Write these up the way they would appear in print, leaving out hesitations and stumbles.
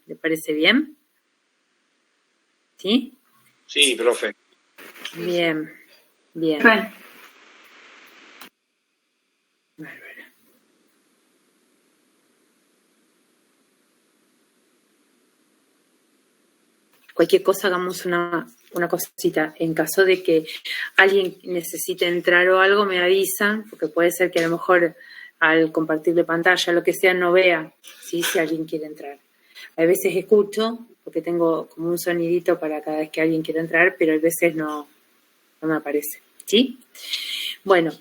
¿Le parece bien? ¿Sí? Sí, profe. Bien, bien. Bueno. Bárbaro. Cualquier cosa, hagamos una cosita. En caso de que alguien necesite entrar o algo, me avisan, porque puede ser que a lo mejor al compartirle pantalla, lo que sea, no vea, ¿sí? Si alguien quiere entrar. A veces escucho, porque tengo como un sonidito para cada vez que alguien quiere entrar, pero a veces no me aparece, ¿sí? Bueno,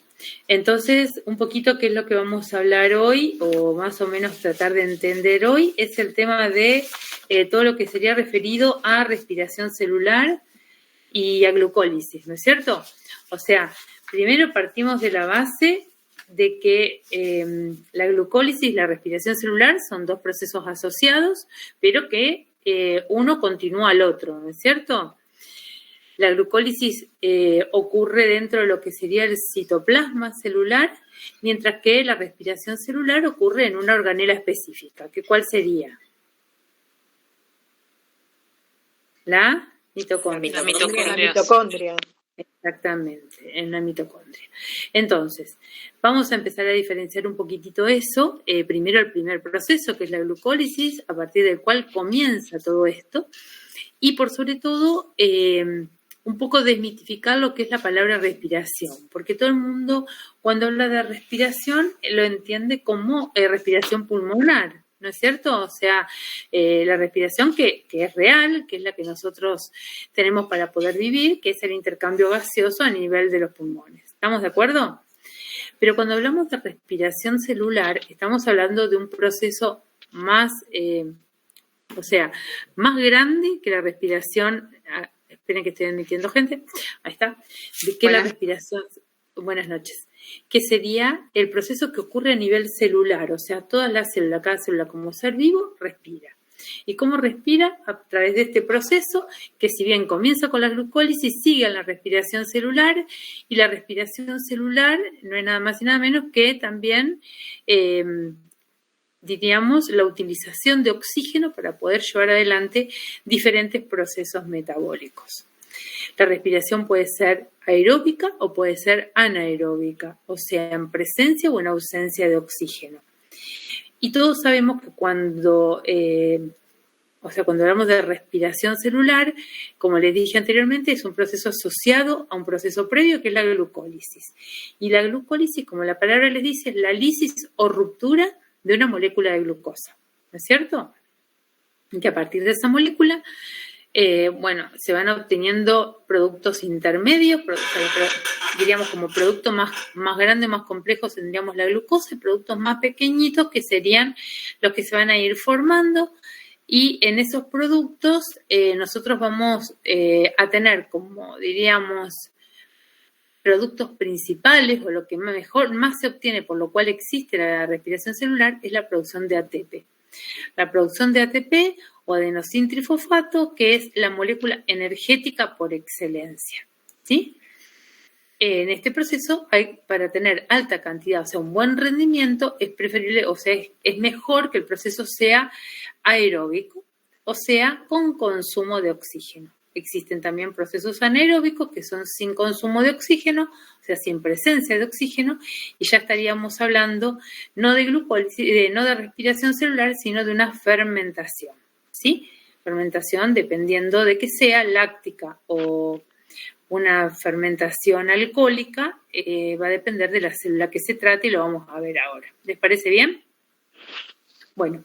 entonces, un poquito qué es lo que vamos a hablar hoy, o más o menos tratar de entender hoy, es el tema de todo lo que sería referido a respiración celular y a glucólisis, ¿no es cierto? O sea, primero partimos de la base de que la glucólisis y la respiración celular son dos procesos asociados, pero que uno continúa al otro, ¿no es cierto? La glucólisis ocurre dentro de lo que sería el citoplasma celular, mientras que la respiración celular ocurre en una organela específica. ¿Cuál sería? La mitocondria. La mitocondria. La mitocondria. Exactamente, en la mitocondria. Entonces, vamos a empezar a diferenciar un poquitito eso. Primero el primer proceso, que es la glucólisis, a partir del cual comienza todo esto. Y por sobre todo, un poco desmitificar lo que es la palabra respiración, porque todo el mundo cuando habla de respiración lo entiende como respiración pulmonar, ¿no es cierto? O sea, la respiración que es real, que es la que nosotros tenemos para poder vivir, que es el intercambio gaseoso a nivel de los pulmones. ¿Estamos de acuerdo? Pero cuando hablamos de respiración celular, estamos hablando de un proceso más, más grande que la respiración. Esperen que estoy admitiendo gente. Ahí está. De que la respiración. Buenas noches. Que sería el proceso que ocurre a nivel celular, o sea, todas las células, cada célula como ser vivo, respira. ¿Y cómo respira? A través de este proceso, que si bien comienza con la glucólisis, sigue en la respiración celular, y la respiración celular no es nada más y nada menos que también, diríamos, la utilización de oxígeno para poder llevar adelante diferentes procesos metabólicos. La respiración puede ser aeróbica o puede ser anaeróbica, o sea, en presencia o en ausencia de oxígeno. Y todos sabemos que cuando hablamos de respiración celular, como les dije anteriormente, es un proceso asociado a un proceso previo que es la glucólisis. Y la glucólisis, como la palabra les dice, es la lisis o ruptura de una molécula de glucosa, ¿no es cierto? Y que a partir de esa molécula, se van obteniendo productos intermedios, diríamos como producto más grande, más complejo, tendríamos la glucosa, y productos más pequeñitos que serían los que se van a ir formando, y en esos productos nosotros vamos a tener, como diríamos, productos principales, o lo que más se obtiene, por lo cual existe la respiración celular, es la producción de ATP. La producción de ATP o adenosintrifosfato, que es la molécula energética por excelencia, ¿sí? En este proceso, para tener alta cantidad, o sea, un buen rendimiento, es preferible, o sea, es mejor que el proceso sea aeróbico, o sea, con consumo de oxígeno. Existen también procesos anaeróbicos que son sin consumo de oxígeno, o sea, sin presencia de oxígeno, y ya estaríamos hablando no de glucólisis, no de respiración celular, sino de una fermentación, ¿sí? Fermentación dependiendo de que sea láctica o una fermentación alcohólica, va a depender de la célula que se trate, y lo vamos a ver ahora. ¿Les parece bien? Bueno,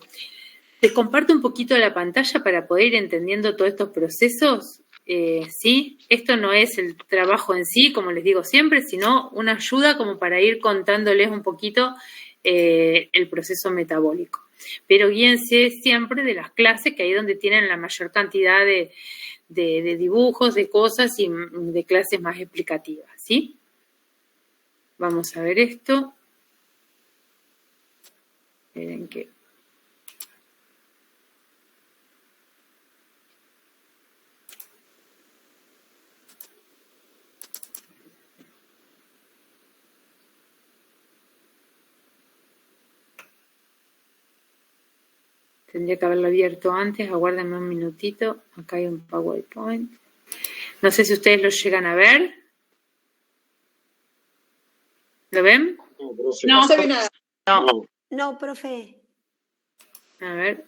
les comparto un poquito la pantalla para poder ir entendiendo todos estos procesos, ¿sí? Esto no es el trabajo en sí, como les digo siempre, sino una ayuda como para ir contándoles un poquito el proceso metabólico. Pero guíense siempre de las clases, que ahí es donde tienen la mayor cantidad de dibujos, de cosas y de clases más explicativas, ¿sí? Vamos a ver esto. Miren que... Tendría que haberlo abierto antes, aguárdenme un minutito. Acá hay un PowerPoint. No sé si ustedes lo llegan a ver. ¿Lo ven? No, profe. No se ve nada. No, profe. A ver.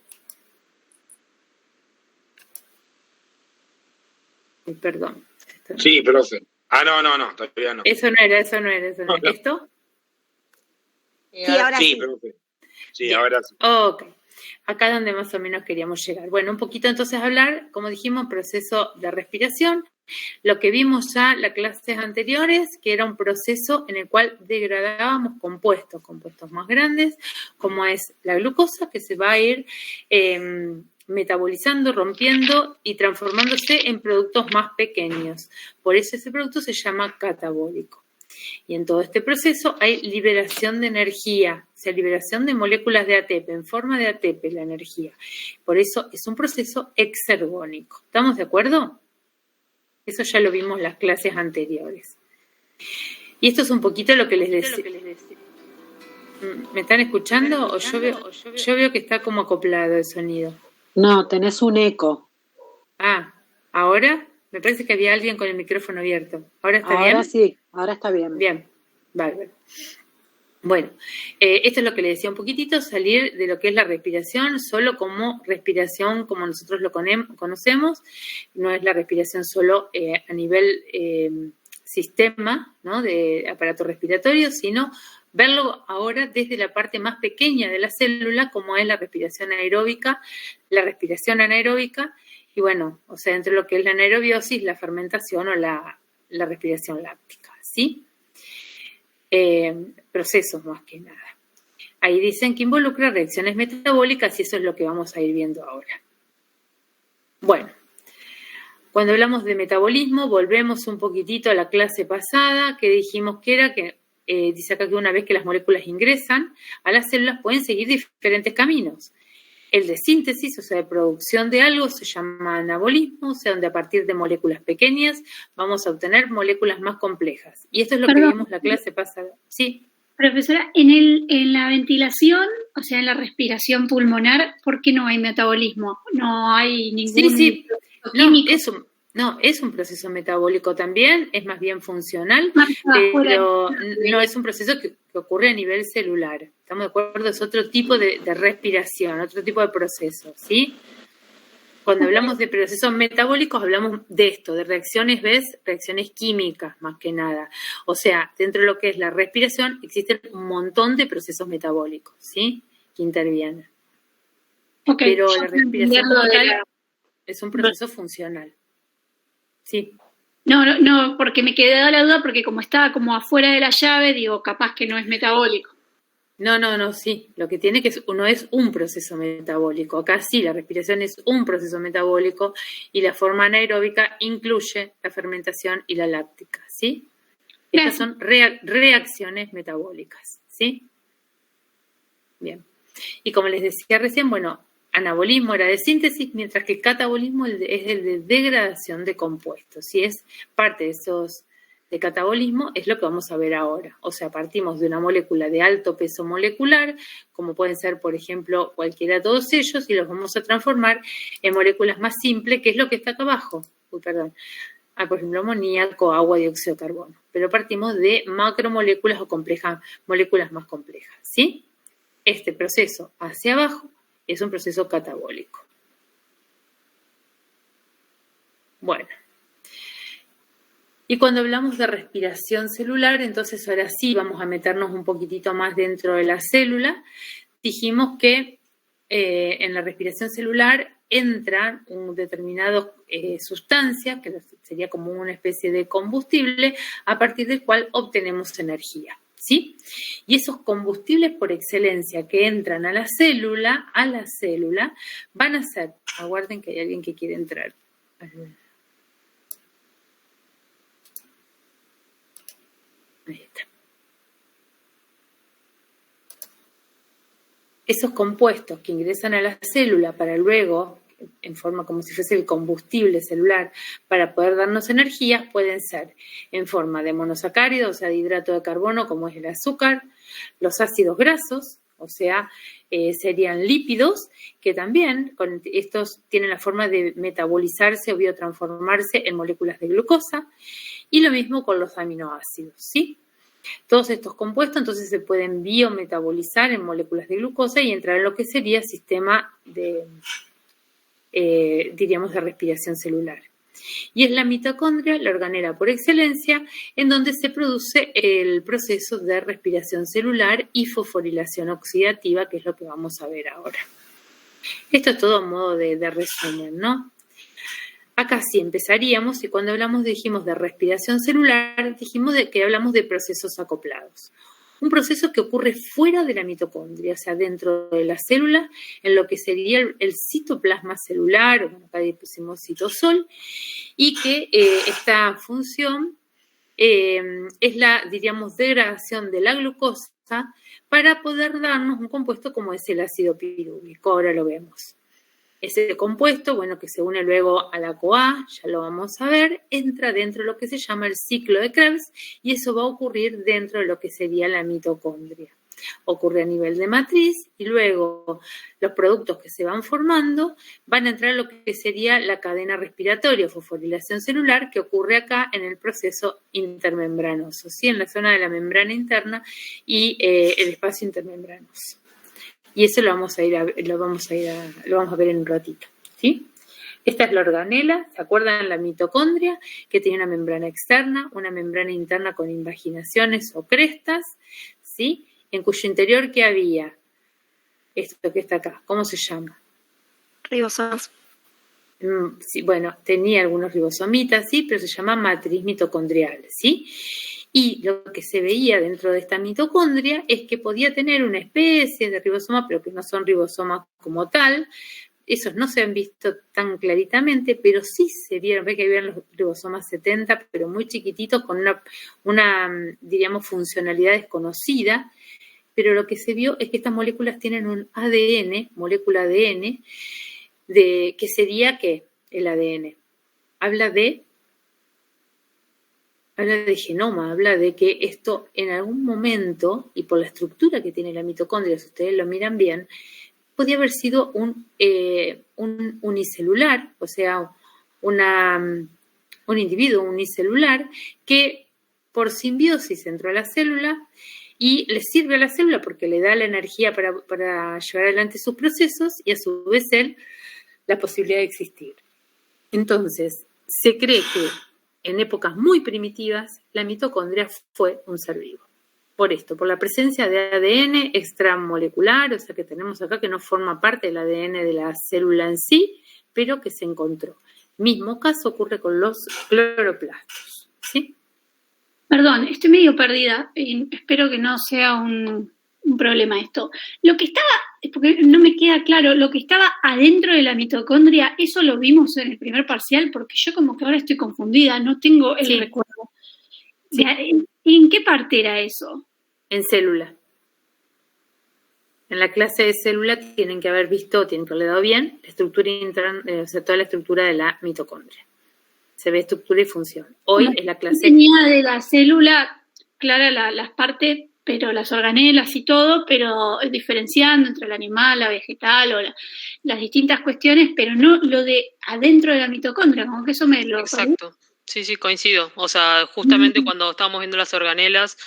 Perdón. Sí, profe. No, todavía no. Eso no era. ¿Esto? Sí, ahora sí. Sí, profe. Sí, ahora sí. Ok. Acá es donde más o menos queríamos llegar. Bueno, un poquito entonces hablar, como dijimos, proceso de respiración. Lo que vimos ya en las clases anteriores, que era un proceso en el cual degradábamos compuestos más grandes, como es la glucosa, que se va a ir metabolizando, rompiendo y transformándose en productos más pequeños. Por eso ese producto se llama catabólico. Y en todo este proceso hay liberación de energía, o sea, liberación de moléculas de ATP, en forma de ATP la energía. Por eso es un proceso exergónico. ¿Estamos de acuerdo? Eso ya lo vimos en las clases anteriores. Y esto es un poquito lo que les decía. ¿Me están escuchando? ¿O yo veo que está como acoplado el sonido? No, tenés un eco. Ah, ¿ahora? Me parece que había alguien con el micrófono abierto. ¿Ahora está bien? Ahora sí, ahora está bien. Bien, bárbaro. Bueno, esto es lo que le decía un poquitito, salir de lo que es la respiración, solo como respiración como nosotros lo conocemos, no es la respiración solo a nivel sistema, ¿no?, de aparato respiratorio, sino verlo ahora desde la parte más pequeña de la célula, como es la respiración anaeróbica, y bueno, o sea, entre lo que es la anaerobiosis, la fermentación o la respiración láctica, ¿sí? Procesos más que nada. Ahí dicen que involucra reacciones metabólicas y eso es lo que vamos a ir viendo ahora. Bueno, cuando hablamos de metabolismo, volvemos un poquitito a la clase pasada que dijimos que era que dice acá que una vez que las moléculas ingresan a las células pueden seguir diferentes caminos. El de síntesis, o sea, de producción de algo, se llama anabolismo, o sea, donde a partir de moléculas pequeñas vamos a obtener moléculas más complejas. Y esto es lo que vimos en la clase pasada. Sí. Profesora, en la ventilación, o sea, en la respiración pulmonar, ¿por qué no hay metabolismo? No hay ningún Sí. químico. Es un proceso metabólico también, es más bien funcional, pero no es un proceso que ocurre a nivel celular. ¿Estamos de acuerdo? Es otro tipo de respiración, otro tipo de proceso, ¿sí? Cuando hablamos de procesos metabólicos, hablamos de esto, de reacciones, reacciones químicas más que nada. O sea, dentro de lo que es la respiración, existen un montón de procesos metabólicos, ¿sí?, que intervienen. Okay. Pero la respiración es un proceso funcional. Sí. No, porque me quedé a la duda porque como estaba como afuera de la llave, digo, capaz que no es metabólico. No, sí. Lo que tiene que no es un proceso metabólico. Acá sí, la respiración es un proceso metabólico y la forma anaeróbica incluye la fermentación y la láctica, ¿sí? Estas son reacciones metabólicas, ¿sí? Bien. Y como les decía recién, bueno, anabolismo era de síntesis, mientras que catabolismo es el de degradación de compuestos. Si es parte de esos de catabolismo, es lo que vamos a ver ahora. O sea, partimos de una molécula de alto peso molecular, como pueden ser, por ejemplo, cualquiera de todos ellos, y los vamos a transformar en moléculas más simples, que es lo que está acá abajo. Por ejemplo, amoníaco, agua, dióxido de carbono. Pero partimos de macromoléculas o moléculas más complejas, ¿sí? Este proceso hacia abajo es un proceso catabólico. Bueno. Y cuando hablamos de respiración celular, entonces ahora sí vamos a meternos un poquitito más dentro de la célula. Dijimos que en la respiración celular entran determinadas sustancias, que sería como una especie de combustible, a partir del cual obtenemos energía, ¿sí? Y esos combustibles por excelencia que entran a la célula, van a ser, aguarden que hay alguien que quiere entrar. Ahí está. Esos compuestos que ingresan a la célula para luego, en forma como si fuese el combustible celular, para poder darnos energía, pueden ser en forma de monosacáridos, o sea, de hidrato de carbono, como es el azúcar, los ácidos grasos, o sea, serían lípidos que también con estos tienen la forma de metabolizarse o biotransformarse en moléculas de glucosa, y lo mismo con los aminoácidos, ¿sí? Todos estos compuestos entonces se pueden biometabolizar en moléculas de glucosa y entrar en lo que sería el sistema de, diríamos, de respiración celular. Y es la mitocondria, la organela por excelencia, en donde se produce el proceso de respiración celular y fosforilación oxidativa, que es lo que vamos a ver ahora. Esto es todo a modo de resumen, ¿no? Acá sí empezaríamos, y cuando dijimos de respiración celular, dijimos que hablamos de procesos acoplados. Un proceso que ocurre fuera de la mitocondria, o sea, dentro de la célula, en lo que sería el citoplasma celular, o acá pusimos citosol, y que esta función es la, diríamos, degradación de la glucosa para poder darnos un compuesto como es el ácido pirúvico. Ahora lo vemos. Ese compuesto, bueno, que se une luego a la CoA, ya lo vamos a ver, entra dentro de lo que se llama el ciclo de Krebs y eso va a ocurrir dentro de lo que sería la mitocondria. Ocurre a nivel de matriz y luego los productos que se van formando van a entrar en lo que sería la cadena respiratoria o fosforilación celular que ocurre acá en el proceso intermembranoso, ¿sí? En la zona de la membrana interna y el espacio intermembranoso. Y eso lo vamos a ver en un ratito, ¿sí? Esta es la organela, ¿se acuerdan? La mitocondria, que tiene una membrana externa, una membrana interna con invaginaciones o crestas, ¿sí? En cuyo interior, ¿qué había? Esto que está acá, ¿cómo se llama? Ribosomas. Sí, bueno, tenía algunos ribosomitas, sí, pero se llama matriz mitocondrial, ¿sí? Y lo que se veía dentro de esta mitocondria es que podía tener una especie de ribosoma, pero que no son ribosomas como tal. Esos no se han visto tan claritamente, pero sí se vieron, ve que habían los ribosomas 70, pero muy chiquititos, con una diríamos, funcionalidad desconocida. Pero lo que se vio es que estas moléculas tienen un ADN, molécula ADN, que sería, ¿qué? El ADN. Habla de genoma, habla de que esto en algún momento, y por la estructura que tiene la mitocondria, si ustedes lo miran bien, podía haber sido un unicelular, o sea, un individuo unicelular que por simbiosis entró a la célula y le sirve a la célula porque le da la energía para llevar adelante sus procesos y a su vez él la posibilidad de existir. Entonces, se cree que en épocas muy primitivas, la mitocondria fue un ser vivo. Por esto, por la presencia de ADN extramolecular, o sea que tenemos acá que no forma parte del ADN de la célula en sí, pero que se encontró. Mismo caso ocurre con los cloroplastos, ¿sí? Perdón, estoy medio perdida. Espero que no sea un problema esto. Lo que estaba, porque no me queda claro, lo que estaba adentro de la mitocondria, eso lo vimos en el primer parcial, porque yo como que ahora estoy confundida, no tengo el recuerdo. Sí. ¿En qué parte era eso? En célula. En la clase de célula tienen que haber visto, tienen que haberle dado bien, la estructura interna, o sea, toda la estructura de la mitocondria. Se ve estructura y función. Hoy es la clase... Tenía de la célula, clara las partes, pero las organelas y todo, pero diferenciando entre el animal, la vegetal o las distintas cuestiones, pero no lo de adentro de la mitocondria, como que eso me lo... Exacto. Sí, coincido. O sea, justamente cuando estábamos viendo las organelas,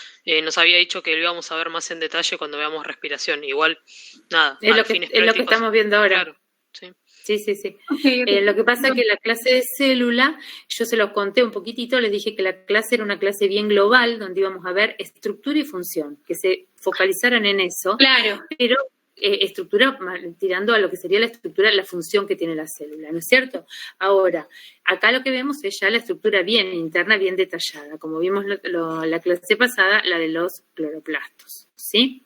nos había dicho que lo íbamos a ver más en detalle cuando veamos respiración. Igual, nada. Es lo que estamos viendo ahora. Claro, sí. Sí. Okay. Lo que pasa es que la clase de célula, yo se los conté un poquitito, les dije que la clase era una clase bien global, donde íbamos a ver estructura y función, que se focalizaran en eso. Claro. Pero estructura, tirando a lo que sería la estructura, la función que tiene la célula, ¿no es cierto? Ahora, acá lo que vemos es ya la estructura bien interna, bien detallada, como vimos la clase pasada, la de los cloroplastos, ¿sí?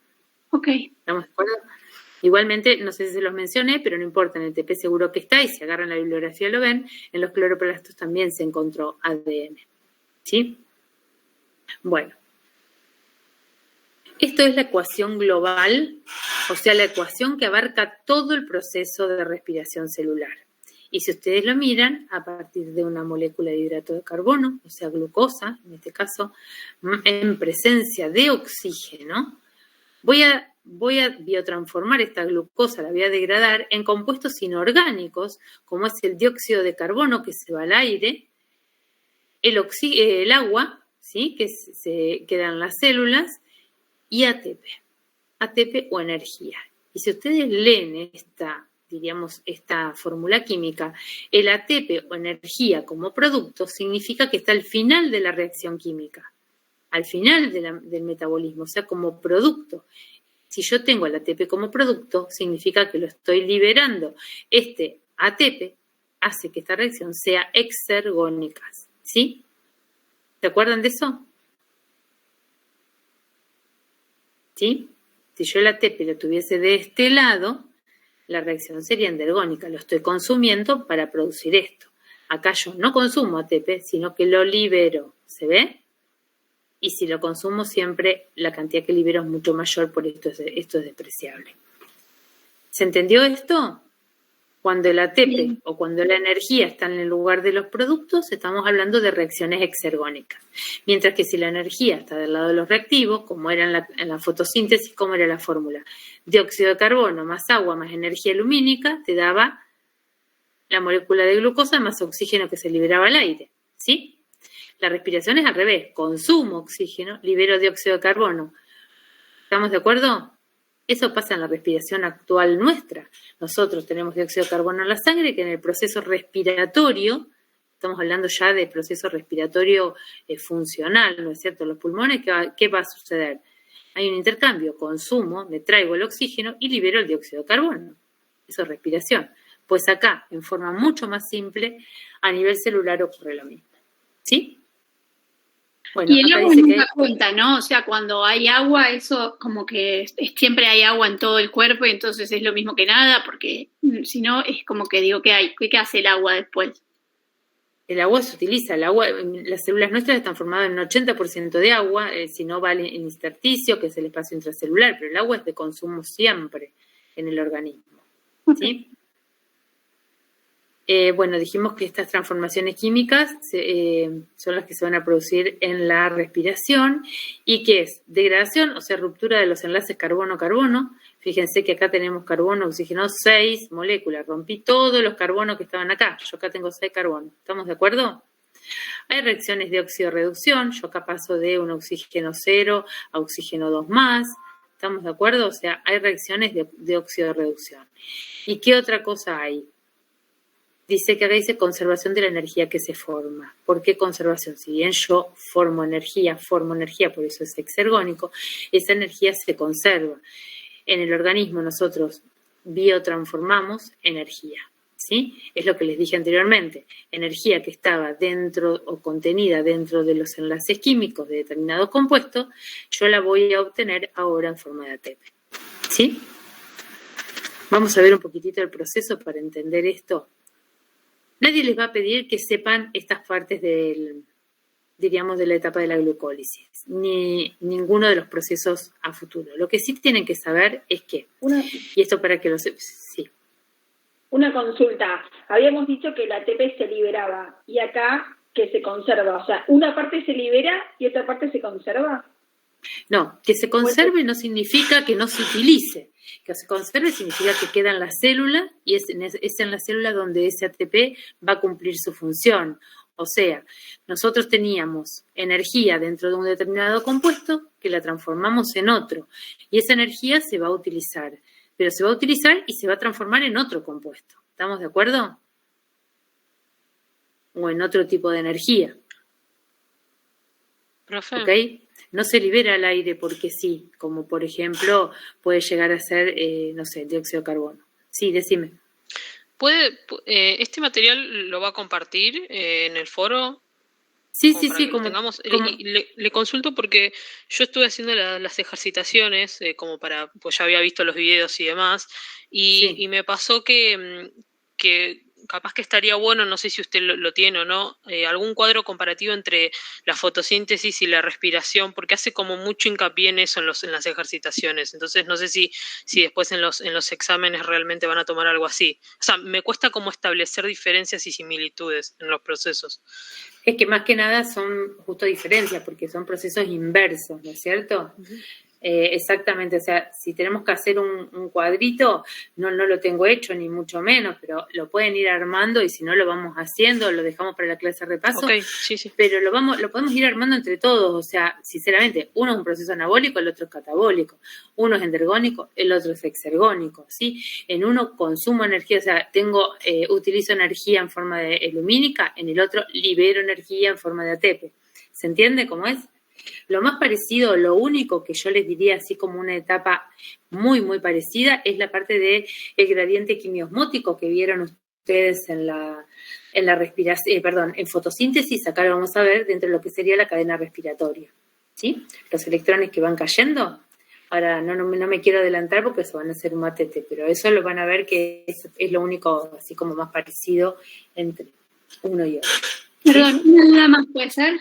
Ok. ¿Estamos de acuerdo? Igualmente, no sé si se los mencioné, pero no importa, en el TP seguro que está, y si agarran la bibliografía lo ven, en los cloroplastos también se encontró ADN, ¿sí? Bueno. Esto es la ecuación global, o sea, la ecuación que abarca todo el proceso de respiración celular. Y si ustedes lo miran, a partir de una molécula de hidrato de carbono, o sea, glucosa, en este caso, en presencia de oxígeno, voy a voy a biotransformar esta glucosa, la voy a degradar en compuestos inorgánicos, como es el dióxido de carbono que se va al aire, el agua, ¿sí?, que se queda en las células, y ATP o energía. Y si ustedes leen esta fórmula química, el ATP o energía como producto significa que está al final de la reacción química, al final del metabolismo, o sea, como producto. Si yo tengo el ATP como producto, significa que lo estoy liberando. Este ATP hace que esta reacción sea exergónica, ¿sí? ¿Se acuerdan de eso? ¿Sí? Si yo el ATP lo tuviese de este lado, la reacción sería endergónica. Lo estoy consumiendo para producir esto. Acá yo no consumo ATP, sino que lo libero. ¿Se ve? Y si lo consumo siempre, la cantidad que libero es mucho mayor, por esto es despreciable. ¿Se entendió esto? Cuando el ATP o cuando la energía está en el lugar de los productos, estamos hablando de reacciones exergónicas. Mientras que si la energía está del lado de los reactivos, como era en la fotosíntesis, como era la fórmula, dióxido de carbono más agua más energía lumínica, te daba la molécula de glucosa más oxígeno que se liberaba al aire, ¿sí? La respiración es al revés, consumo oxígeno, libero dióxido de carbono. ¿Estamos de acuerdo? Eso pasa en la respiración actual nuestra. Nosotros tenemos dióxido de carbono en la sangre, que en el proceso respiratorio, estamos hablando ya de proceso respiratorio funcional, ¿no es cierto? Los pulmones, ¿qué va a suceder? Hay un intercambio, consumo, me traigo el oxígeno y libero el dióxido de carbono. Eso es respiración. Pues acá, en forma mucho más simple, a nivel celular ocurre lo mismo. ¿Sí? Bueno, y el agua nunca cuenta, ¿no? O sea, cuando hay agua, eso como que siempre hay agua en todo el cuerpo y entonces es lo mismo que nada, porque si no es como que digo, ¿qué hace el agua después? El agua se utiliza, las células nuestras están formadas en un 80% de agua, si no va el intersticio, que es el espacio intracelular, pero el agua es de consumo siempre en el organismo, ¿sí? Bueno, dijimos que estas transformaciones químicas son las que se van a producir en la respiración y que es degradación, o sea, ruptura de los enlaces carbono-carbono. Fíjense que acá tenemos carbono, oxígeno, 6 moléculas. Rompí todos los carbonos que estaban acá. Yo acá tengo 6 carbonos. ¿Estamos de acuerdo? Hay reacciones de oxidorreducción. Yo acá paso de un oxígeno 0 a oxígeno 2 más. ¿Estamos de acuerdo? O sea, hay reacciones de oxidorreducción. ¿Y qué otra cosa hay? Dice que acá dice conservación de la energía que se forma. ¿Por qué conservación? Si bien yo formo energía, por eso es exergónico, esa energía se conserva. En el organismo nosotros biotransformamos energía, ¿sí? Es lo que les dije anteriormente. Energía que estaba dentro o contenida dentro de los enlaces químicos de determinado compuesto, yo la voy a obtener ahora en forma de ATP, ¿sí? Vamos a ver un poquitito el proceso para entender esto. Nadie les va a pedir que sepan estas partes de la etapa de la glucólisis, ni ninguno de los procesos a futuro. Lo que sí tienen que saber es que, y esto para que lo sepan, sí. Una consulta, habíamos dicho que el ATP se liberaba, y acá que se conserva, o sea, una parte se libera y otra parte se conserva. No, que se conserve no significa que no se utilice. Que se conserve significa que queda en la célula y es en la célula donde ese ATP va a cumplir su función. O sea, nosotros teníamos energía dentro de un determinado compuesto que la transformamos en otro y esa energía se va a utilizar, pero se va a utilizar y se va a transformar en otro compuesto. ¿Estamos de acuerdo? O en otro tipo de energía. Profe. ¿Ok? No se libera al aire porque sí, como por ejemplo puede llegar a ser, dióxido de carbono. Sí, decime. ¿Este material lo va a compartir en el foro? Sí. Le consulto porque yo estuve haciendo las ejercitaciones, pues ya había visto los videos y demás, y me pasó que capaz que estaría bueno, no sé si usted lo tiene o no, algún cuadro comparativo entre la fotosíntesis y la respiración, porque hace como mucho hincapié en eso en las ejercitaciones. Entonces no sé si después en los exámenes realmente van a tomar algo así. O sea, me cuesta como establecer diferencias y similitudes en los procesos. Es que más que nada son justo diferencias, porque son procesos inversos, ¿no es cierto? Uh-huh. Exactamente, o sea, si tenemos que hacer un cuadrito, no lo tengo hecho, ni mucho menos, pero lo pueden ir armando y si no lo vamos haciendo, lo dejamos para la clase de repaso. Okay, sí. Pero lo podemos ir armando entre todos, o sea, sinceramente, uno es un proceso anabólico, el otro es catabólico, uno es endergónico, el otro es exergónico, ¿sí? En uno consumo energía, o sea, utilizo energía en forma de lumínica, en el otro libero energía en forma de ATP. ¿Se entiende cómo es? Lo más parecido, lo único que yo les diría así como una etapa muy, muy parecida es la parte del gradiente quimiosmótico que vieron ustedes en la respiración, en fotosíntesis. Acá lo vamos a ver dentro de lo que sería la cadena respiratoria, ¿sí? Los electrones que van cayendo. Ahora no me quiero adelantar porque eso van a ser un matete, pero eso lo van a ver que es lo único así como más parecido entre uno y otro. ¿Sí? Perdón, nada más puede ser.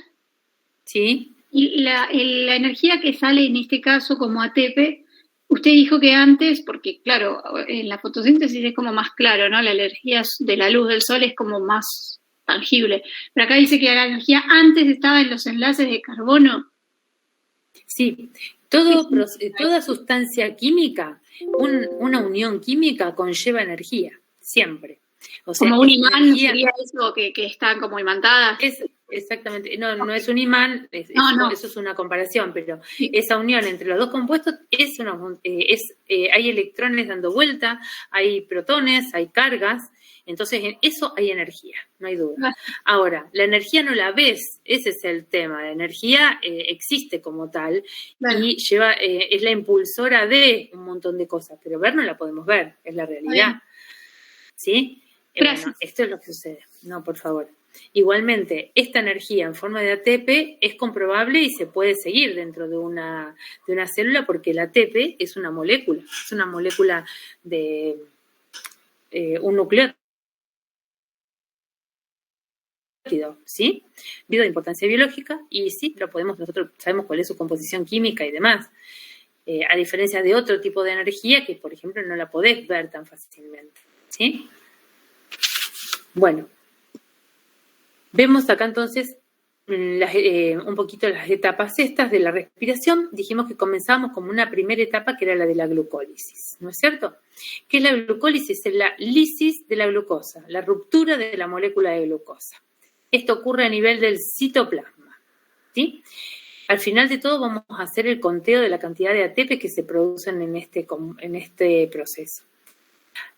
Sí. Y la energía que sale en este caso como ATP, usted dijo que antes, porque claro, en la fotosíntesis es como más claro, ¿no? La energía de la luz del sol es como más tangible. Pero acá dice que la energía antes estaba en los enlaces de carbono. Sí, toda sustancia química, una unión química conlleva energía, siempre. O sea, como un imán, energía, ¿sería eso que están como imantadas? Exactamente, no es un imán, eso es una comparación, pero sí. Esa unión entre los dos compuestos hay electrones dando vuelta, hay protones, hay cargas, entonces en eso hay energía, no hay duda. Ahora, la energía no la ves, ese es el tema, la energía existe como tal y es la impulsora de un montón de cosas, pero ver no la podemos ver, es la realidad, ¿sí? Bueno, esto es lo que sucede, no, por favor. Igualmente, esta energía en forma de ATP es comprobable y se puede seguir dentro de una célula porque el ATP es una molécula de un nucleótido, ¿sí? De importancia biológica y sí, nosotros sabemos cuál es su composición química y demás. A diferencia de otro tipo de energía que, por ejemplo, no la podés ver tan fácilmente, ¿sí? Bueno. Vemos acá entonces un poquito las etapas estas de la respiración. Dijimos que comenzamos como una primera etapa que era la de la glucólisis, ¿no es cierto? ¿Qué es la glucólisis? Es la lisis de la glucosa, la ruptura de la molécula de glucosa. Esto ocurre a nivel del citoplasma, ¿sí? Al final de todo vamos a hacer el conteo de la cantidad de ATP que se producen en este proceso.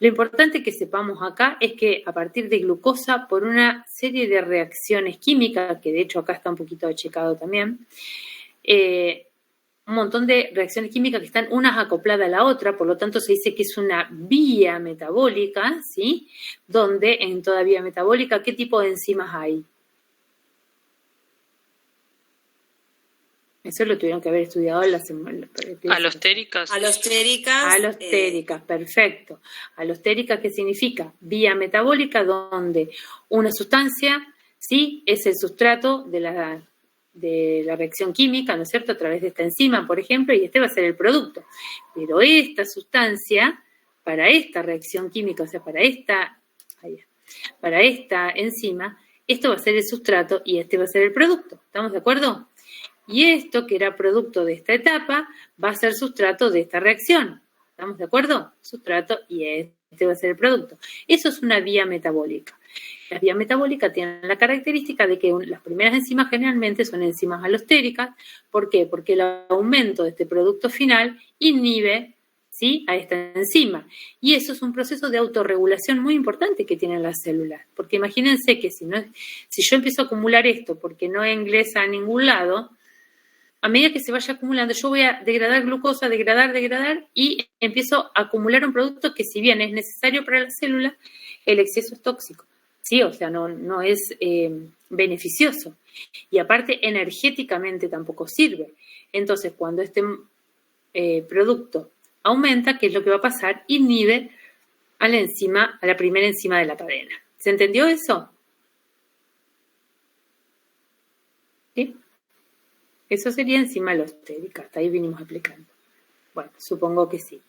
Lo importante que sepamos acá es que a partir de glucosa, por una serie de reacciones químicas, que de hecho acá está un poquito checado también, un montón de reacciones químicas que están unas acopladas a la otra, por lo tanto se dice que es una vía metabólica, ¿sí? Donde en toda vía metabólica, ¿qué tipo de enzimas hay? Eso lo tuvieron que haber estudiado en la semana. Alostéricas. Alostéricas, perfecto. Alostéricas, ¿qué significa? Vía metabólica donde una sustancia, sí, es el sustrato de la reacción química, ¿no es cierto? A través de esta enzima, por ejemplo, y este va a ser el producto. Pero esta sustancia, para esta reacción química, o sea, para esta enzima, esto va a ser el sustrato y este va a ser el producto. ¿Estamos de acuerdo? Y esto, que era producto de esta etapa, va a ser sustrato de esta reacción. ¿Estamos de acuerdo? Sustrato y este va a ser el producto. Eso es una vía metabólica. Las vías metabólicas tienen la característica de que las primeras enzimas generalmente son enzimas alostéricas. ¿Por qué? Porque el aumento de este producto final inhibe, ¿sí?, a esta enzima. Y eso es un proceso de autorregulación muy importante que tienen las células. Porque imagínense que si yo empiezo a acumular esto porque no ingresa a ningún lado, a medida que se vaya acumulando, yo voy a degradar glucosa, degradar, y empiezo a acumular un producto que, si bien es necesario para la célula, el exceso es tóxico, ¿sí? O sea, no es beneficioso. Y aparte, energéticamente tampoco sirve. Entonces, cuando este producto aumenta, ¿qué es lo que va a pasar? Inhibe a la primera enzima de la cadena. ¿Se entendió eso? ¿Sí? Eso sería enzima alostérica, hasta ahí vinimos aplicando. Bueno, supongo que sí.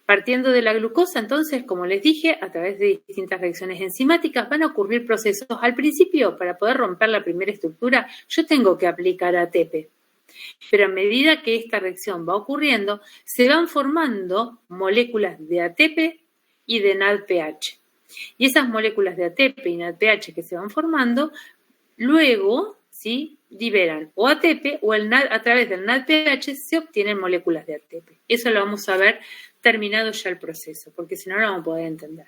Partiendo de la glucosa, entonces, como les dije, a través de distintas reacciones enzimáticas van a ocurrir procesos. Al principio, para poder romper la primera estructura, yo tengo que aplicar ATP, Pero a medida que esta reacción va ocurriendo, se van formando moléculas de ATP y de NADPH. Y esas moléculas de ATP y NADPH que se van formando, luego, ¿sí?, liberan o ATP o a través del NADPH se obtienen moléculas de ATP. Eso lo vamos a ver terminado ya el proceso, porque si no, no vamos a poder entender.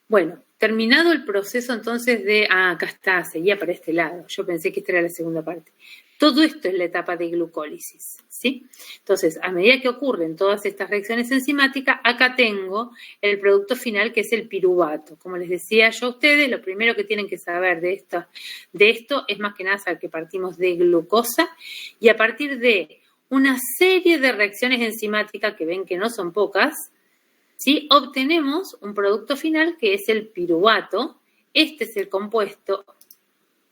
Bueno, terminado el proceso entonces de... acá está, seguía para este lado. Yo pensé que esta era la segunda parte. Todo esto es la etapa de glucólisis, ¿sí? Entonces, a medida que ocurren todas estas reacciones enzimáticas, acá tengo el producto final, que es el piruvato. Como les decía yo a ustedes, lo primero que tienen que saber de esto es más que nada saber que partimos de glucosa y a partir de una serie de reacciones enzimáticas, que ven que no son pocas, ¿sí?, obtenemos un producto final que es el piruvato. Este es el compuesto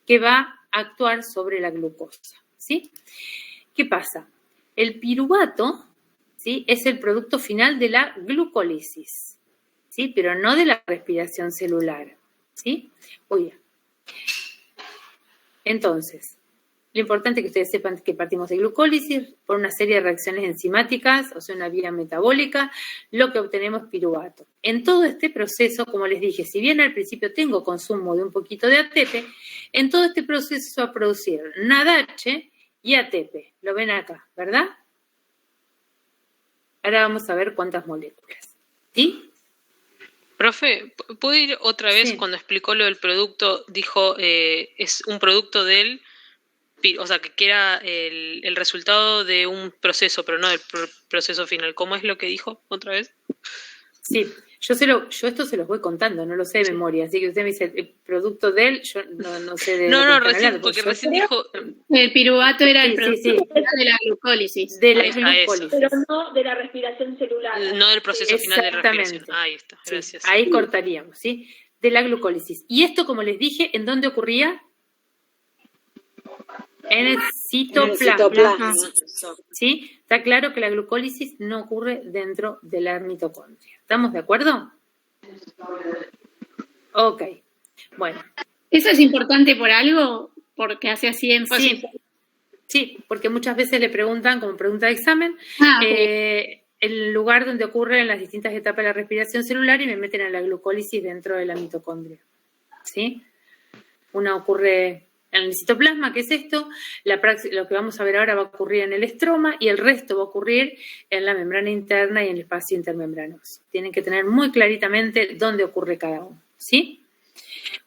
que va a actuar sobre la glucosa, ¿sí? ¿Qué pasa? El piruvato, ¿sí?, es el producto final de la glucólisis, ¿sí?, pero no de la respiración celular, ¿sí? Oye, entonces, lo importante es que ustedes sepan que partimos de glucólisis por una serie de reacciones enzimáticas, o sea, una vía metabólica, lo que obtenemos es piruvato. En todo este proceso, como les dije, si bien al principio tengo consumo de un poquito de ATP, en todo este proceso se va a producir NADH y ATP. Lo ven acá, ¿verdad? Ahora vamos a ver cuántas moléculas. ¿Sí? Profe, ¿puedo ir otra vez? Sí. Cuando explicó lo del producto, dijo, es un producto del... O sea, que era el resultado de un proceso, pero no del proceso final. ¿Cómo es lo que dijo otra vez? Sí, yo esto se los voy contando, no lo sé de memoria, así que usted me dice el producto de él, yo no sé de... No, recién, porque recién dijo... El piruvato era el producto de la glucólisis. De la glucólisis. Pero no de la respiración celular. No del proceso final de respiración. Ahí está, gracias. Sí, ahí cortaríamos, ¿sí? De la glucólisis. Y esto, como les dije, ¿en dónde ocurría? En el citoplasma. ¿Sí? Está claro que la glucólisis no ocurre dentro de la mitocondria. ¿Estamos de acuerdo? Ok. Bueno. ¿Eso es importante por algo? Porque hace así énfasis. Sí, porque muchas veces le preguntan, como pregunta de examen, el lugar donde ocurren las distintas etapas de la respiración celular y me meten a la glucólisis dentro de la mitocondria. ¿Sí? Una ocurre en el citoplasma, que es esto, lo que vamos a ver ahora va a ocurrir en el estroma y el resto va a ocurrir en la membrana interna y en el espacio intermembranoso. Tienen que tener muy claritamente dónde ocurre cada uno, ¿sí?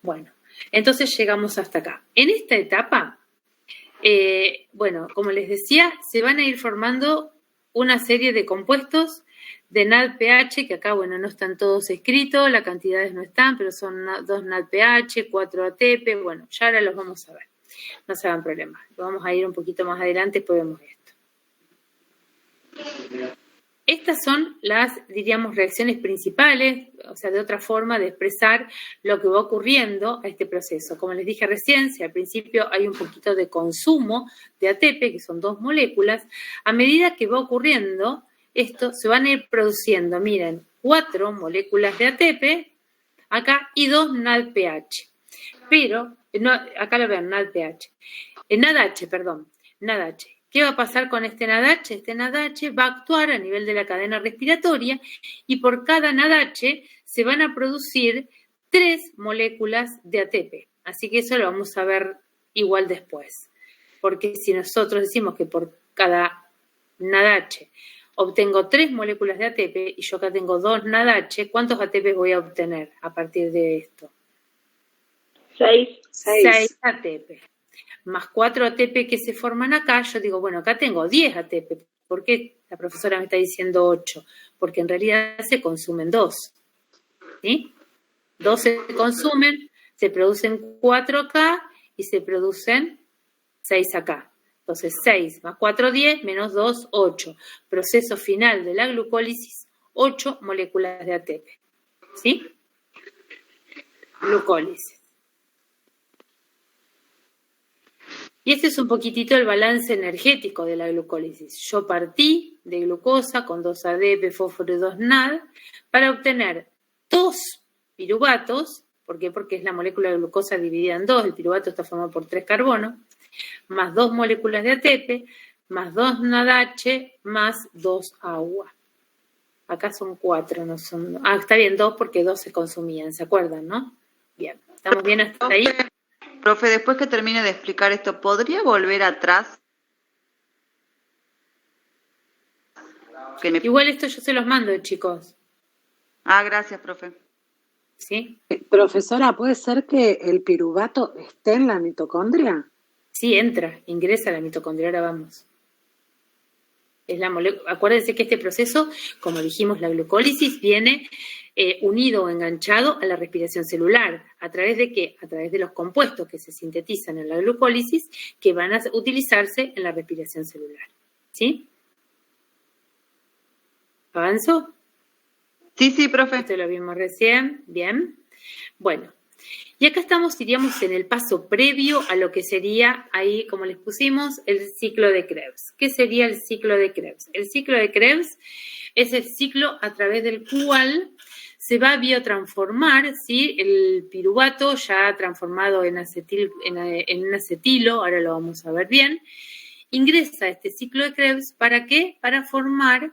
Bueno, entonces llegamos hasta acá. En esta etapa, como les decía, se van a ir formando una serie de compuestos de NADPH, que acá, no están todos escritos, las cantidades no están, pero son 2 NADPH, 4 ATP, ya ahora los vamos a ver. No se hagan problemas. Vamos a ir un poquito más adelante, después vemos esto. Estas son las, diríamos, reacciones principales, o sea, de otra forma de expresar lo que va ocurriendo a este proceso. Como les dije recién, si al principio hay un poquito de consumo de ATP, que son 2 moléculas, a medida que va ocurriendo esto, se van a ir produciendo, miren, 4 moléculas de ATP acá y 2 NADPH. Pero, no, acá lo ven, NADPH. NADH. ¿Qué va a pasar con este NADH? Este NADH va a actuar a nivel de la cadena respiratoria y por cada NADH se van a producir 3 moléculas de ATP. Así que eso lo vamos a ver igual después. Porque si nosotros decimos que por cada NADH obtengo 3 moléculas de ATP y yo acá tengo 2 NADH, ¿cuántos ATP voy a obtener a partir de esto? 6 ATP. Más 4 ATP que se forman acá, yo digo, acá tengo 10 ATP. ¿Por qué la profesora me está diciendo 8? Porque en realidad se consumen 2. ¿Sí? 2 se consumen, se producen 4 acá y se producen 6 acá. Entonces, 6 más 4, 10, menos 2, 8. Proceso final de la glucólisis, 8 moléculas de ATP. ¿Sí? Glucólisis. Y este es un poquitito el balance energético de la glucólisis. Yo partí de glucosa con 2 ADP, fósforo y 2 NAD para obtener 2 piruvatos. ¿Por qué? Porque es la molécula de glucosa dividida en 2. El piruvato está formado por 3 carbonos. más 2 moléculas de ATP, más 2 NADH, más 2 agua. Acá son 4, no son... está bien, 2 porque 2 se consumían, ¿se acuerdan, no? Bien, ¿estamos bien hasta ahí? Profe, después que termine de explicar esto, ¿podría volver atrás? Igual esto yo se los mando, chicos. Gracias, profe. ¿Sí? Profesora, ¿puede ser que el piruvato esté en la mitocondria? Sí, ingresa a la mitocondria, ahora vamos. Es la molécula. Acuérdense que este proceso, como dijimos, la glucólisis viene unido o enganchado a la respiración celular. ¿A través de qué? A través de los compuestos que se sintetizan en la glucólisis que van a utilizarse en la respiración celular. ¿Sí? ¿Avanzo? Sí, profe. Esto lo vimos recién. Bien. Bueno. Y acá diríamos, en el paso previo a lo que sería, ahí como les pusimos, el ciclo de Krebs. ¿Qué sería el ciclo de Krebs? El ciclo de Krebs es el ciclo a través del cual se va a biotransformar, ¿sí? El piruvato ya transformado en un acetilo, ahora lo vamos a ver bien, ingresa a este ciclo de Krebs, ¿para qué? Para formar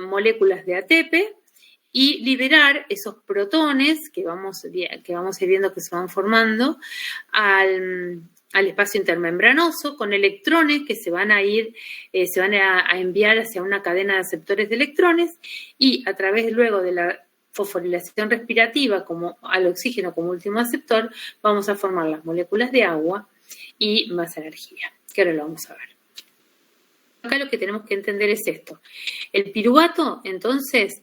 moléculas de ATP, y liberar esos protones que vamos a ir viendo que se van formando al espacio intermembranoso con electrones que se van a enviar hacia una cadena de aceptores de electrones y a través luego de la fosforilación respirativa al oxígeno como último aceptor vamos a formar las moléculas de agua y más energía, que ahora lo vamos a ver. Acá lo que tenemos que entender es esto. El piruvato, entonces,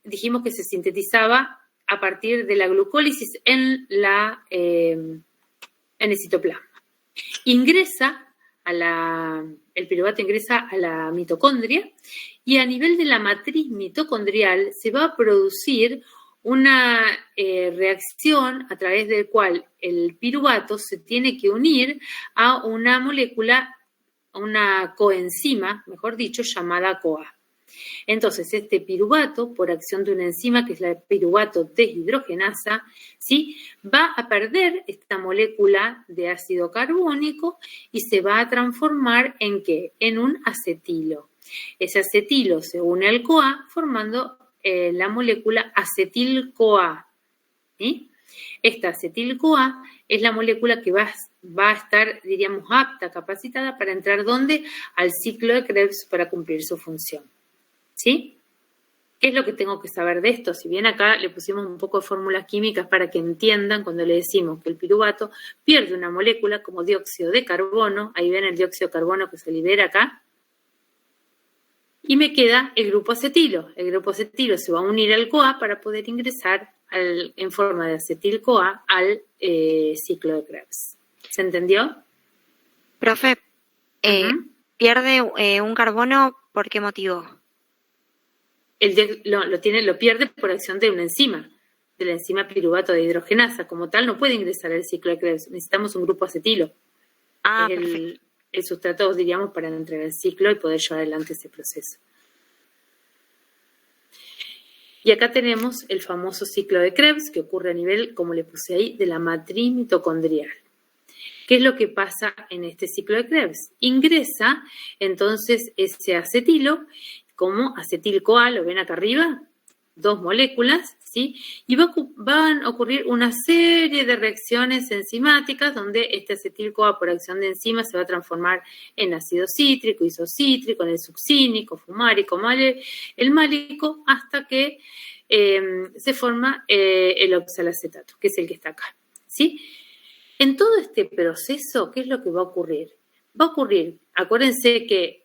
dijimos que se sintetizaba a partir de la glucólisis en el citoplasma. El piruvato ingresa a la mitocondria y a nivel de la matriz mitocondrial se va a producir una reacción a través del cual el piruvato se tiene que unir a una molécula, una coenzima, mejor dicho, llamada CoA. Entonces, este piruvato, por acción de una enzima que es la piruvato deshidrogenasa, ¿sí? Va a perder esta molécula de ácido carbónico y se va a transformar ¿en qué? En un acetilo. Ese acetilo se une al CoA formando la molécula acetil-CoA. ¿Sí? Esta acetil-CoA es la molécula que va a estar, diríamos, apta, capacitada para entrar ¿dónde? Al ciclo de Krebs para cumplir su función. ¿Sí? ¿Qué es lo que tengo que saber de esto? Si bien acá le pusimos un poco de fórmulas químicas para que entiendan cuando le decimos que el piruvato pierde una molécula como dióxido de carbono, ahí ven el dióxido de carbono que se libera acá, y me queda el grupo acetilo. El grupo acetilo se va a unir al CoA para poder ingresar en forma de acetil-CoA al ciclo de Krebs. ¿Se entendió? Profe, ¿pierde un carbono por qué motivo? Lo pierde por acción de una enzima, de la enzima piruvato de hidrogenasa. Como tal, no puede ingresar al ciclo de Krebs. Necesitamos un grupo acetilo. Es el sustrato, diríamos, para entrar al ciclo y poder llevar adelante ese proceso. Y acá tenemos el famoso ciclo de Krebs, que ocurre a nivel, como le puse ahí, de la matriz mitocondrial. ¿Qué es lo que pasa en este ciclo de Krebs? Ingresa, entonces, ese acetilo como acetil-CoA, lo ven acá arriba, 2 moléculas, ¿sí? Y van a ocurrir una serie de reacciones enzimáticas donde este acetil-CoA por acción de enzimas se va a transformar en ácido cítrico, isocítrico, en el succínico, fumárico, el málico, hasta que se forma el oxalacetato, que es el que está acá, ¿sí? En todo este proceso, ¿qué es lo que va a ocurrir? Va a ocurrir, acuérdense que,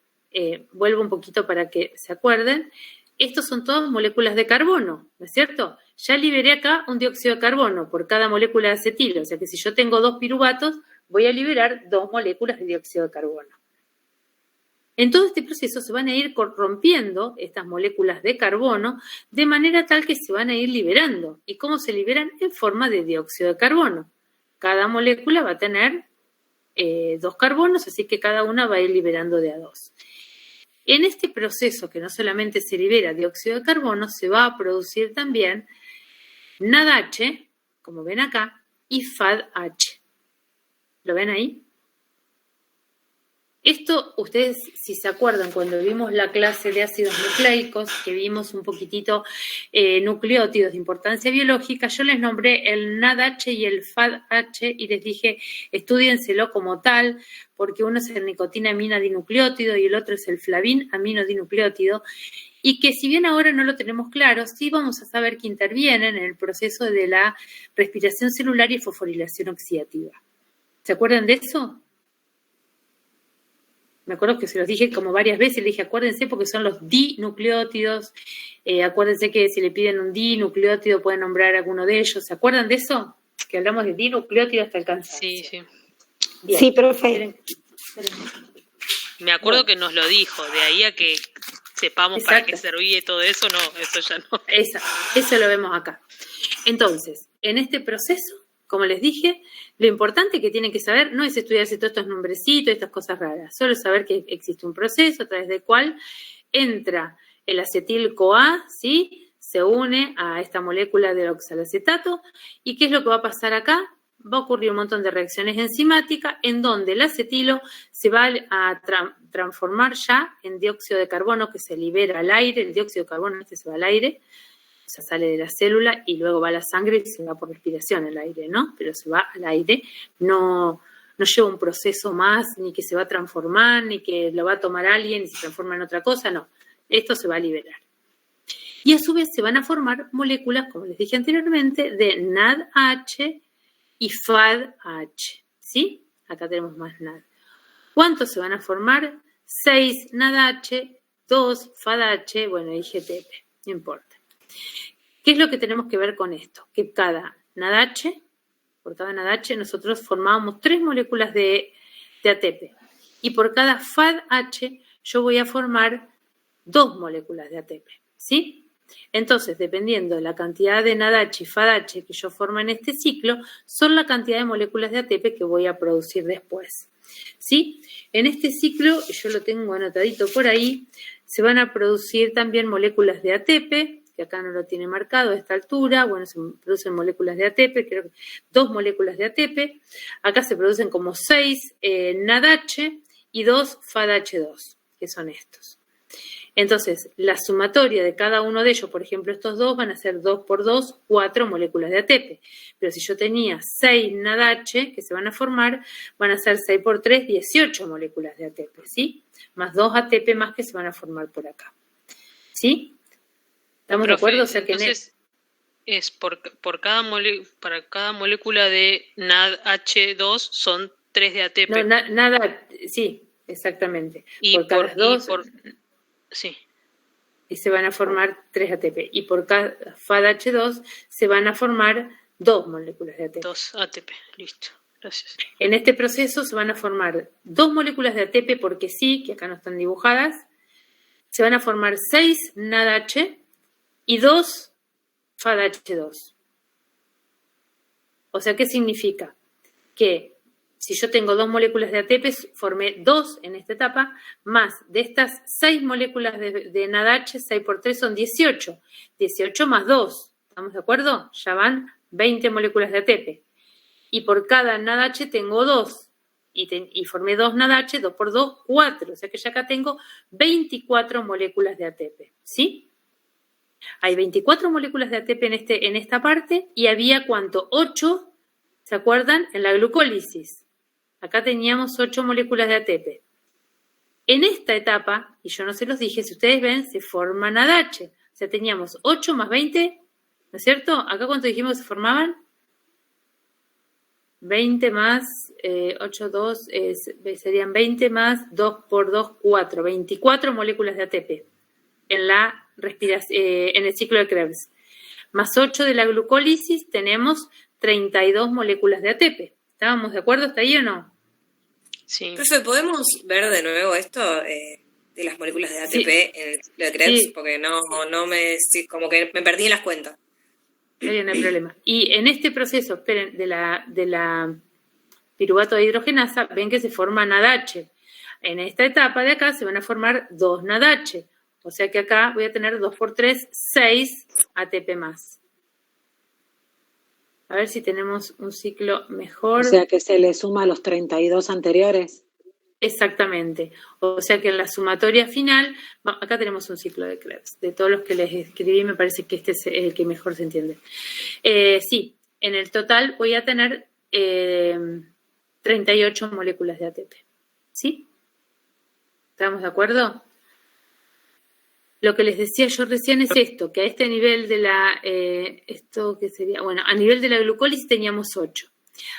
vuelvo un poquito para que se acuerden, estos son todas moléculas de carbono, ¿no es cierto? Ya liberé acá un dióxido de carbono por cada molécula de acetilo, o sea que si yo tengo 2 piruvatos, voy a liberar 2 moléculas de dióxido de carbono. En todo este proceso se van a ir rompiendo estas moléculas de carbono de manera tal que se van a ir liberando. ¿Y cómo se liberan? En forma de dióxido de carbono. Cada molécula va a tener 2 carbonos, así que cada una va a ir liberando de a 2. En este proceso, que no solamente se libera dióxido de carbono, se va a producir también NADH, como ven acá, y FADH. ¿Lo ven ahí? Esto, ustedes, si se acuerdan, cuando vimos la clase de ácidos nucleicos, que vimos un poquitito nucleótidos de importancia biológica, yo les nombré el NADH y el FADH y les dije, estúdienselo como tal, porque uno es el nicotina aminodinucleótido y el otro es el flavin aminodinucleótido, y que si bien ahora no lo tenemos claro, sí vamos a saber que intervienen en el proceso de la respiración celular y fosforilación oxidativa. ¿Se acuerdan de eso? Me acuerdo que se los dije como varias veces, le dije, acuérdense porque son los dinucleótidos, acuérdense que si le piden un dinucleótido pueden nombrar alguno de ellos. ¿Se acuerdan de eso? Que hablamos de dinucleótidos hasta el cansancio. Sí, sí. Bien. Sí, profe. Me acuerdo que nos lo dijo, de ahí a que sepamos para qué servía y todo eso, no, eso ya no. Eso lo vemos acá. Entonces, en este proceso, como les dije, lo importante que tienen que saber no es estudiarse todos estos nombrecitos, estas cosas raras, solo saber que existe un proceso a través del cual entra el acetil-CoA, ¿sí? Se une a esta molécula del oxalacetato, ¿y qué es lo que va a pasar acá? Va a ocurrir un montón de reacciones enzimáticas en donde el acetilo se va a transformar ya en dióxido de carbono que se libera al aire, el dióxido de carbono se va al aire, o sea, sale de la célula y luego va a la sangre y se va por respiración el aire, ¿no? Pero se va al aire, no lleva un proceso más, ni que se va a transformar, ni que lo va a tomar alguien y se transforma en otra cosa, no. Esto se va a liberar. Y a su vez se van a formar moléculas, como les dije anteriormente, de NADH y FADH, ¿sí? Acá tenemos más NAD. ¿Cuántos se van a formar? 6 NADH, 2 FADH, bueno, y GTP, no importa. ¿Qué es lo que tenemos que ver con esto? Que cada NADH, por cada NADH nosotros formábamos 3 moléculas de ATP. Y por cada FADH yo voy a formar 2 moléculas de ATP, ¿sí? Entonces, dependiendo de la cantidad de NADH y FADH que yo formo en este ciclo, son la cantidad de moléculas de ATP que voy a producir después, ¿sí? En este ciclo, yo lo tengo anotadito por ahí, se van a producir también moléculas de ATP, que acá no lo tiene marcado a esta altura, bueno, se producen moléculas de ATP, creo que 2 moléculas de ATP, acá se producen como 6 NADH y 2 FADH2, que son estos. Entonces, la sumatoria de cada uno de ellos, por ejemplo, estos dos van a ser 2 por 2, 4 moléculas de ATP. Pero si yo tenía 6 NADH que se van a formar, van a ser 6 por 3, 18 moléculas de ATP, ¿sí? Más 2 ATP más que se van a formar por acá. ¿Sí? ¿Estamos de acuerdo? O sea que entonces, es por cada para cada molécula de NADH2 son 3 de ATP. No, nada, sí, exactamente. Y por cada dos... Sí. Y se van a formar 3 ATP. Y por cada FADH2 se van a formar 2 moléculas de ATP. 2 ATP, listo. Gracias. En este proceso se van a formar 2 moléculas de ATP porque sí, que acá no están dibujadas. Se van a formar 6 NADH y 2 FADH2. O sea, ¿qué significa? Que si yo tengo 2 moléculas de ATP, formé 2 en esta etapa, más de estas 6 moléculas de NADH, 6 por 3 son 18. 18 más 2, ¿estamos de acuerdo? Ya van 20 moléculas de ATP. Y por cada NADH tengo 2. Y formé 2 NADH, 2 por 2, 4. O sea que ya acá tengo 24 moléculas de ATP, ¿sí? Hay 24 moléculas de ATP en esta parte y había, ¿cuánto? 8, ¿se acuerdan? En la glucólisis. Acá teníamos 8 moléculas de ATP. En esta etapa, y yo no se los dije, si ustedes ven, se forma NADH. O sea, teníamos 8 más 20, ¿no es cierto? Acá, ¿cuánto dijimos que se formaban? 20 más 8, 2, serían 20 más 2 por 2, 4. 24 moléculas de ATP en la en el ciclo de Krebs. Más 8 de la glucólisis, tenemos 32 moléculas de ATP. ¿Estábamos de acuerdo hasta ahí o no? Sí. Profe, ¿podemos ver de nuevo esto de las moléculas de ATP sí. en el ciclo de Krebs? Sí. Porque como que me perdí en las cuentas. No hay problema. Y en este proceso, esperen, de la piruvato de hidrogenasa, ven que se forma NADH. En esta etapa de acá se van a formar 2 NADH. O sea que acá voy a tener 2 por 3, 6 ATP más. A ver si tenemos un ciclo mejor. O sea que se le suma a los 32 anteriores. Exactamente. O sea que en la sumatoria final, acá tenemos un ciclo de Krebs. De todos los que les escribí, me parece que este es el que mejor se entiende. Sí, en el total voy a tener 38 moléculas de ATP. ¿Sí? ¿Estamos de acuerdo? Lo que les decía yo recién es esto, que a este nivel de esto que sería, bueno, a nivel de la glucólisis teníamos 8.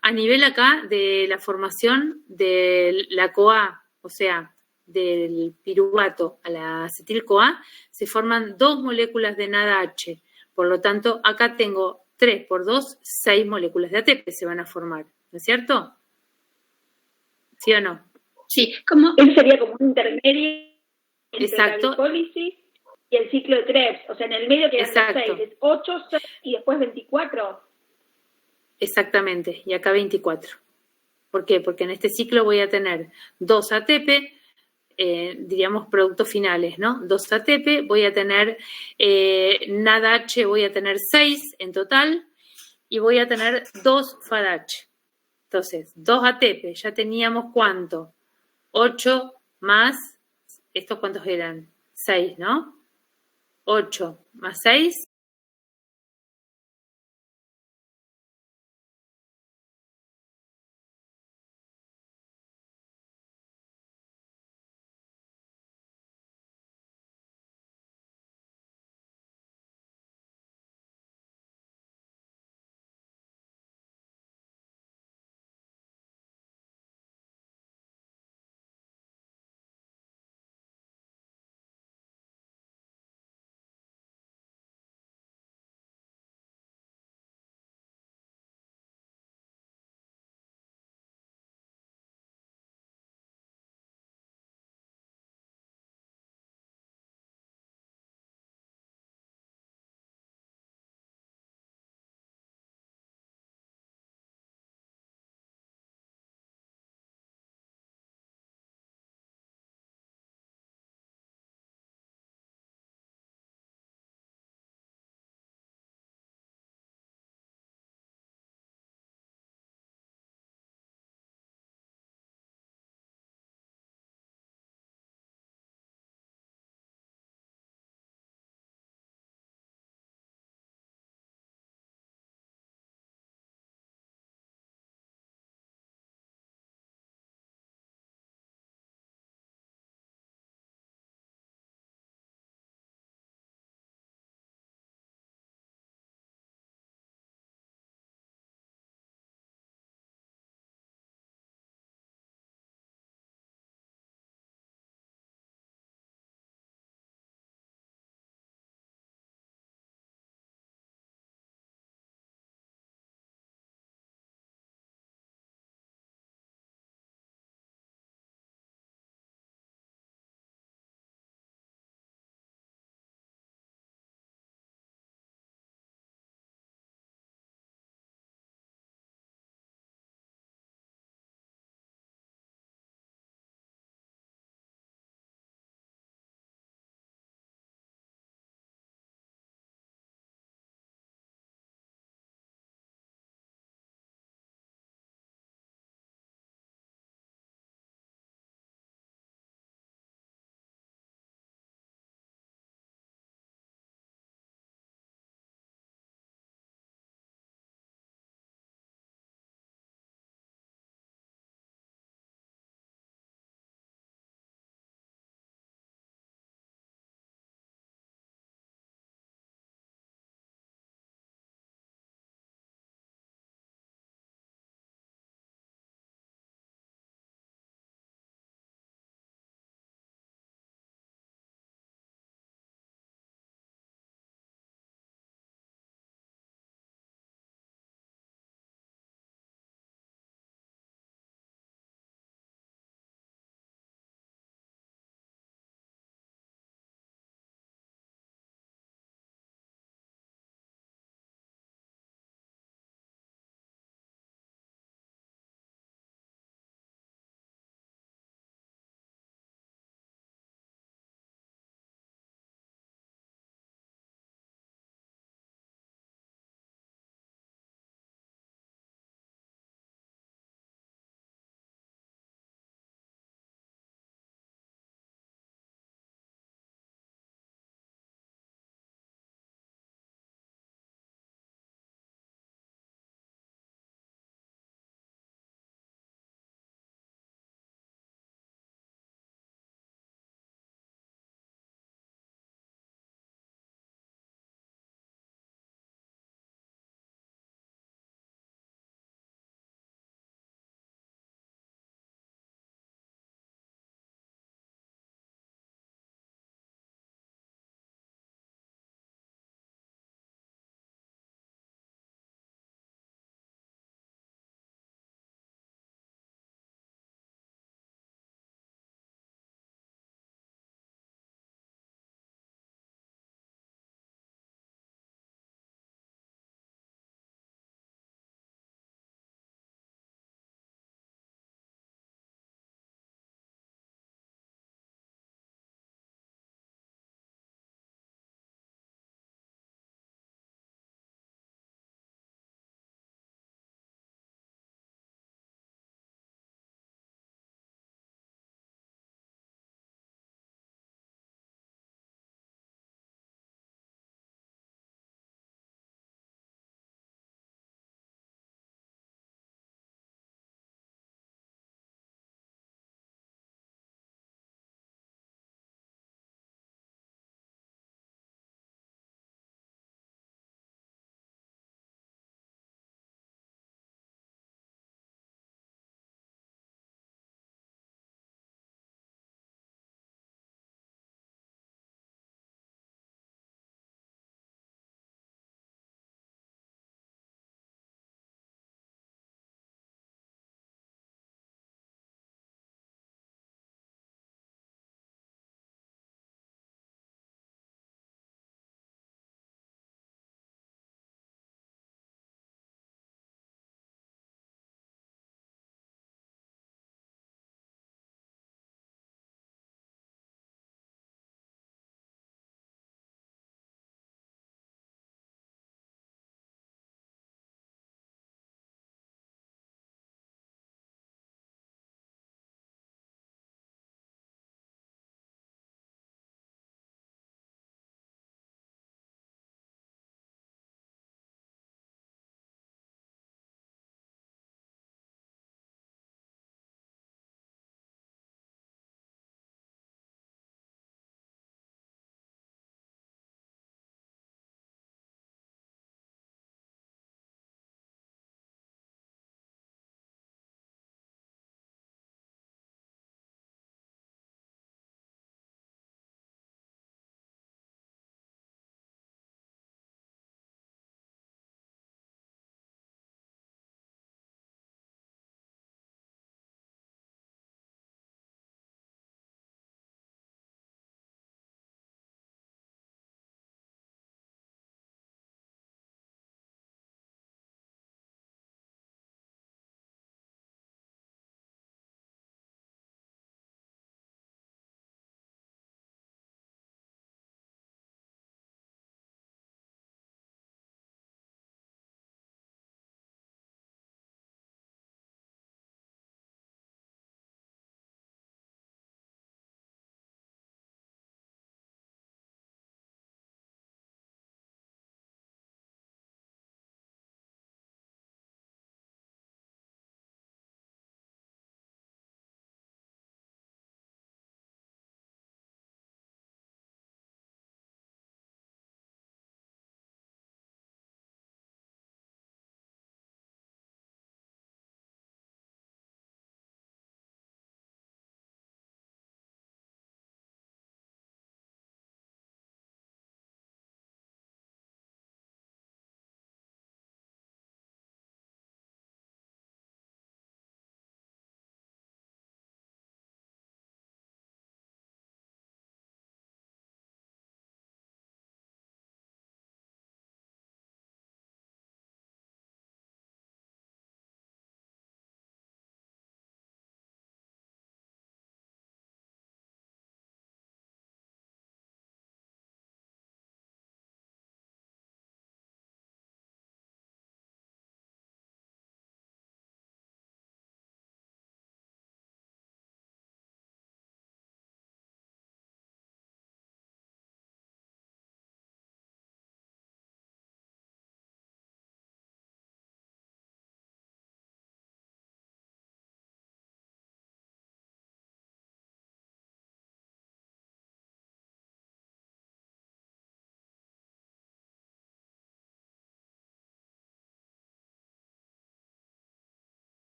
A nivel acá de la formación de la CoA, o sea, del piruvato a la acetil-CoA, se forman 2 moléculas de NADH. Por lo tanto, acá tengo 3 por 2, 6 moléculas de ATP se van a formar. ¿No es cierto? ¿Sí o no? Sí, como... Él sería como un intermedio entre Exacto. la glucólisis y el ciclo de Krebs. O sea, en el medio quedan 6, es 8, 6 y después 24. Exactamente, y acá 24. ¿Por qué? Porque en este ciclo voy a tener 2 ATP, diríamos productos finales, ¿no? 2 ATP, voy a tener NADH, voy a tener 6 en total, y voy a tener 2 FADH. Entonces, 2 ATP, ya teníamos ¿cuánto? 8 más, ¿estos cuántos eran? 6, ¿no? 8 más 6,